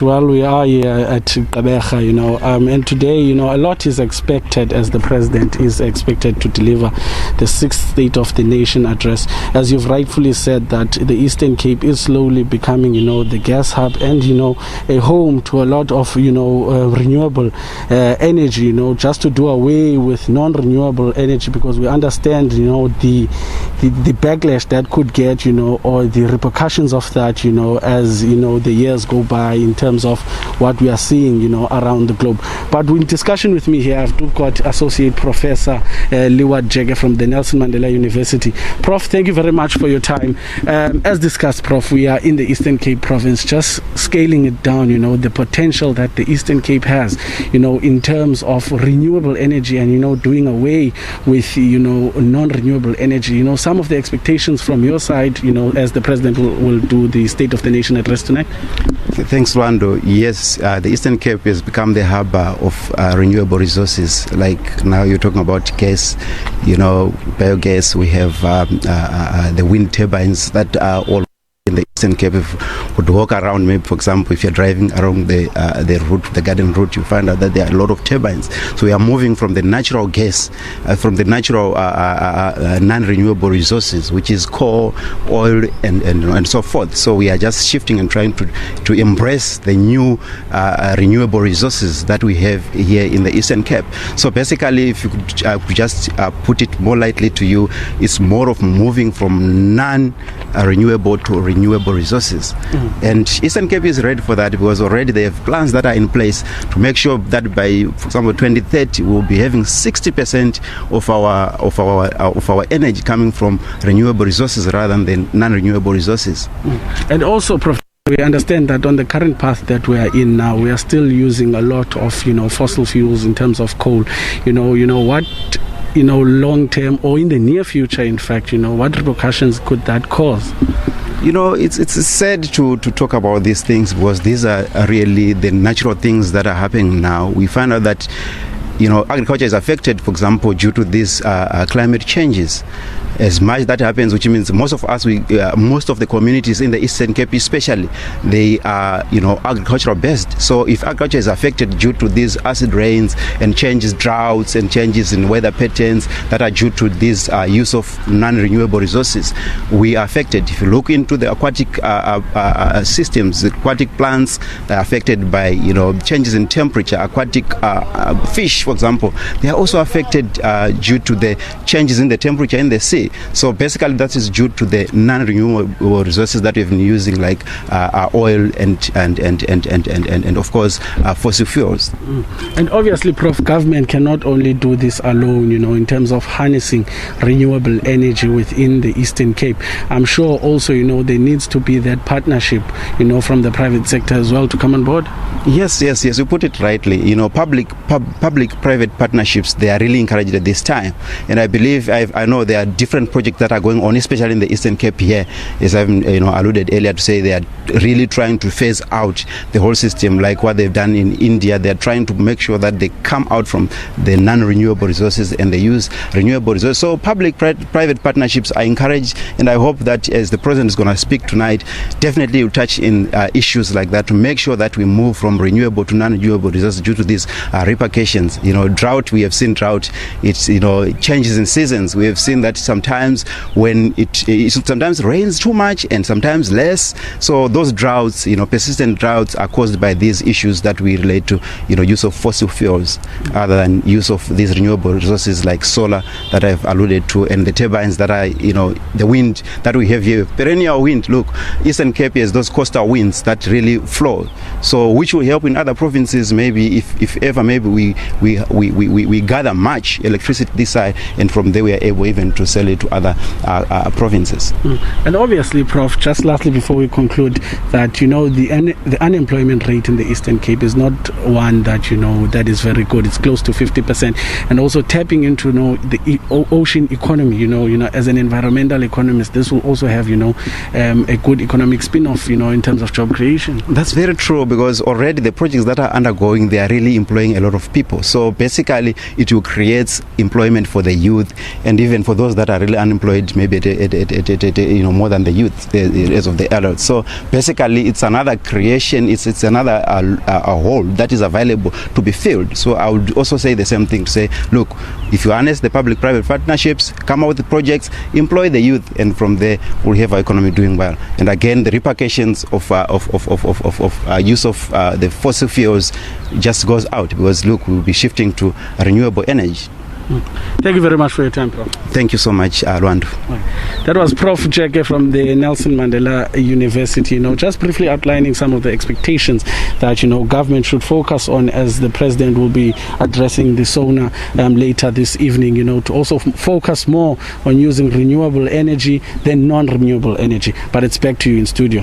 Well, we are here at Gqeberha, and today, a lot is expected as the president is expected to deliver the 6th State of the Nation address. As you've rightfully said, that the Eastern Cape is slowly becoming, the gas hub and, a home to a lot of, renewable energy, just to do away with non-renewable energy, because we understand, the backlash that could get, or the repercussions of that, as, the years go by in terms of what we are seeing, around the globe. But in discussion with me here, I've got Associate Professor Lwando from the Nelson Mandela University. Prof, thank you very much for your time. As discussed, Prof, we are in the Eastern Cape province, just scaling it down, the potential that the Eastern Cape has, in terms of renewable energy and, doing away with, non-renewable energy. Some of the expectations from your side, as the President will do the State of the Nation address tonight. Thanks, Lwando. Yes, the Eastern Cape has become the hub of renewable resources. Like now you're talking about gas, biogas. We have the wind turbines that are all in the Eastern Cape. If you would walk around, maybe for example, if you're driving around the route, the garden route, you find out that there are a lot of turbines. So we are moving from the natural gas, from the natural non-renewable resources, which is coal, oil, and so forth. So we are just shifting and trying to embrace the new renewable resources that we have here in the Eastern Cape. So basically, if you could just put it more lightly to you, it's more of moving from non-renewable to renewable resources. And Eastern Cape is ready for that, because already they have plans that are in place to make sure that by, for example, 2030 we'll be having 60% of our energy coming from renewable resources rather than non-renewable resources. And also, Prof, we understand that on the current path that we are in now, we are still using a lot of fossil fuels in terms of coal. What long term or in the near future, in fact, what repercussions could that cause? It's sad to talk about these things, because these are really the natural things that are happening now. We find out that agriculture is affected, for example, due to these climate changes. As much that happens, which means most of us, most of the communities in the Eastern Cape especially, they are agricultural based. So if agriculture is affected due to these acid rains and droughts and changes in weather patterns that are due to this use of non-renewable resources, we are affected. If you look into the aquatic systems, the aquatic plants, they are affected by changes in temperature. Aquatic fish, for example, they are also affected due to the changes in the temperature in the sea. So basically that is due to the non-renewable resources that we've been using, like oil and of course fossil fuels. And obviously, Prof, government cannot only do this alone, in terms of harnessing renewable energy within the Eastern Cape. I'm sure also, there needs to be that partnership, from the private sector as well to come on board. Yes, you put it rightly. Public-private partnerships, they are really encouraged at this time. And I believe, I know there are different projects that are going on, especially in the Eastern Cape here, as I've alluded earlier to say, they are really trying to phase out the whole system, like what they've done in India. They're trying to make sure that they come out from the non-renewable resources and they use renewable resources. So public-private partnerships are encouraged, and I hope that as the President is going to speak tonight, definitely will touch in issues like that to make sure that we move from renewable to non-renewable resources due to these repercussions. Drought, we have seen drought. It's changes in seasons. We have seen that sometimes when it sometimes rains too much and sometimes less. So those droughts, persistent droughts, are caused by these issues that we relate to, use of fossil fuels, other than use of these renewable resources like solar that I've alluded to, and the turbines that are, the wind that we have here, perennial wind. Look, Eastern Cape has those coastal winds that really flow. So which will help in other provinces, maybe if ever, maybe we gather much electricity this side, and from there we are able even to sell it to other provinces. And obviously, Prof, just lastly before we conclude, that the unemployment rate in the Eastern Cape is not one that that is very good. It's close to 50%, and also tapping into the ocean economy. As an environmental economist, this will also have a good economic spin-off in terms of job creation. That's very true, because already the projects that are undergoing, they are really employing a lot of people. So basically it will create employment for the youth and even for those that are really unemployed, maybe at more than the youth as of the adults. So basically, it's another creation. It's another a hole that is available to be filled. So I would also say the same thing, to say, look, if you harness the public-private partnerships, come out with the projects, employ the youth, and from there we'll have our economy doing well. And again, the repercussions of use of the fossil fuels just goes out, because look, we'll be shifting to renewable energy. Thank you very much for your time, Prof. Thank you so much, Lwando. That was Prof. Gqeberha from the Nelson Mandela University, just briefly outlining some of the expectations that, government should focus on as the president will be addressing the SONA later this evening, to also focus more on using renewable energy than non-renewable energy. But it's back to you in studio.